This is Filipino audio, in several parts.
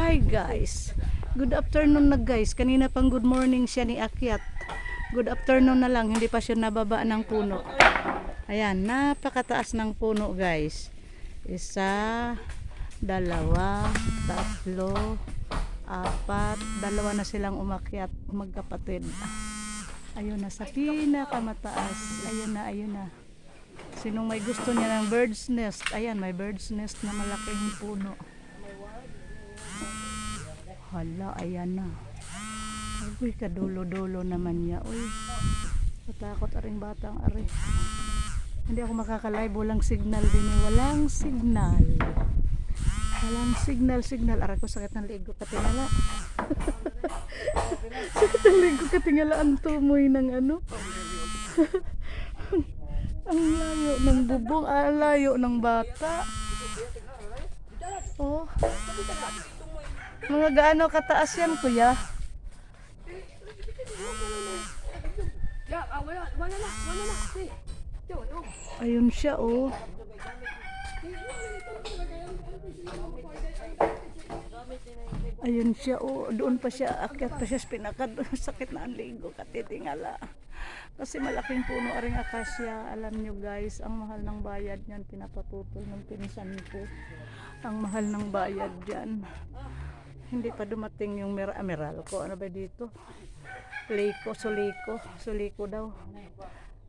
Hi guys. Good afternoon na guys. Kanina pang good morning siya ni Akyat. Good afternoon na lang, hindi pa siya nababa ng puno. Ayan, napakataas ng puno guys. Isa, dalawa, tatlo, apat, dalawa na silang umakyat, magkapatid. Ayun na sa pinakamataas. Ayun na, ayun na. Sinong may gusto niya ng bird's nest? Ayan, may bird's nest na malaking puno. Hala, ayan na. Uy, kadulo-dulo naman niya. Uy, natakot aring batang ari. Hindi ako makakalive, walang signal din eh. Walang signal. Walang signal. Aray ko, sakit ng liig ko katingala. Sakit ng liig ko katingala. Ang tumoy ng ano. Ang layo ng bubong. Ang layo ng bata. Oh. Mga gaano kataas yan, kuya? Ayun siya, oh. Ayun siya, oh. Doon pa siya, akyat pa siya sa pinakad. Sakit na ang ligo, katitingala. Kasi malaking puno aring akasya. Alam nyo guys, ang mahal ng bayad niyan, pinapatutol ng pinsan ko. Ang mahal ng bayad diyan. Hindi pa dumating yung Meral ko. Ano ba dito? Suliko daw.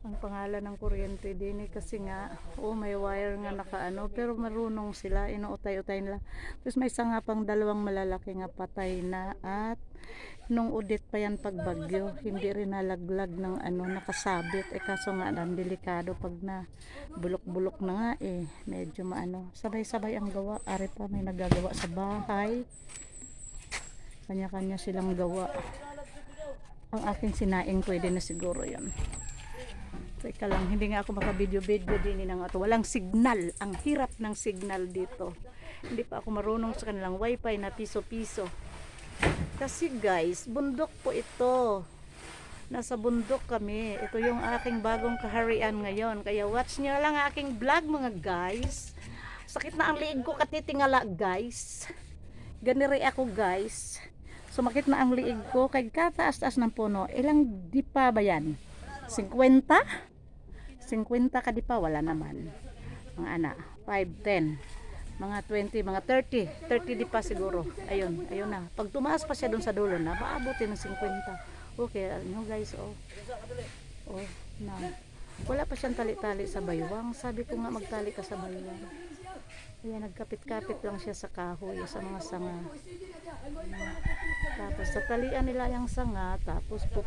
Ang pangalan ng kuryente din eh, kasi nga, oh, may wire nga nakaano, pero marunong sila, inuutay-utay nila. Tapos may isa nga pang dalawang malalaki nga patay na, at nung udit pa yan pagbagyo, hindi rin nalaglag ng ano, nakasabit. Eh kaso nga, delikado pag na bulok-bulok na nga eh, medyo maano. Sabay-sabay ang gawa. Ari pa may nagagawa sa bahay. Kanya-kanya silang gawa. Ang aking sinaing pwede na siguro yan. Teka lang, hindi nga ako makabidyo-bidyo din ng ato. Walang signal. Ang hirap ng signal dito. Hindi pa ako marunong sa kanilang wifi na piso-piso. Kasi guys, bundok po ito. Nasa bundok kami. Ito yung aking bagong kaharian ngayon. Kaya watch nyo lang aking vlog mga guys. Sakit na ang liig ko katitingala guys. Ganire ako guys. Sumakit na ang liig ko kay kataas-taas ng puno. Ilang dipa ba yan? 50? 50 ka dipa? Wala naman. Mga anak, 5, 10, mga 20, mga 30. 30 dipa siguro. Ayun, ayun na. Pag tumaas pa siya dun sa dulo na, maabutin ng 50. Okay, ano guys, oh. Oh, na. Wala pa siyang tali-tali sa baywang. Sabi ko nga magtali ka sa baywang. Ayan, nagkapit-kapit lang siya sa kahoy, sa mga sanga. Tapos tatalian nila yung sanga, tapos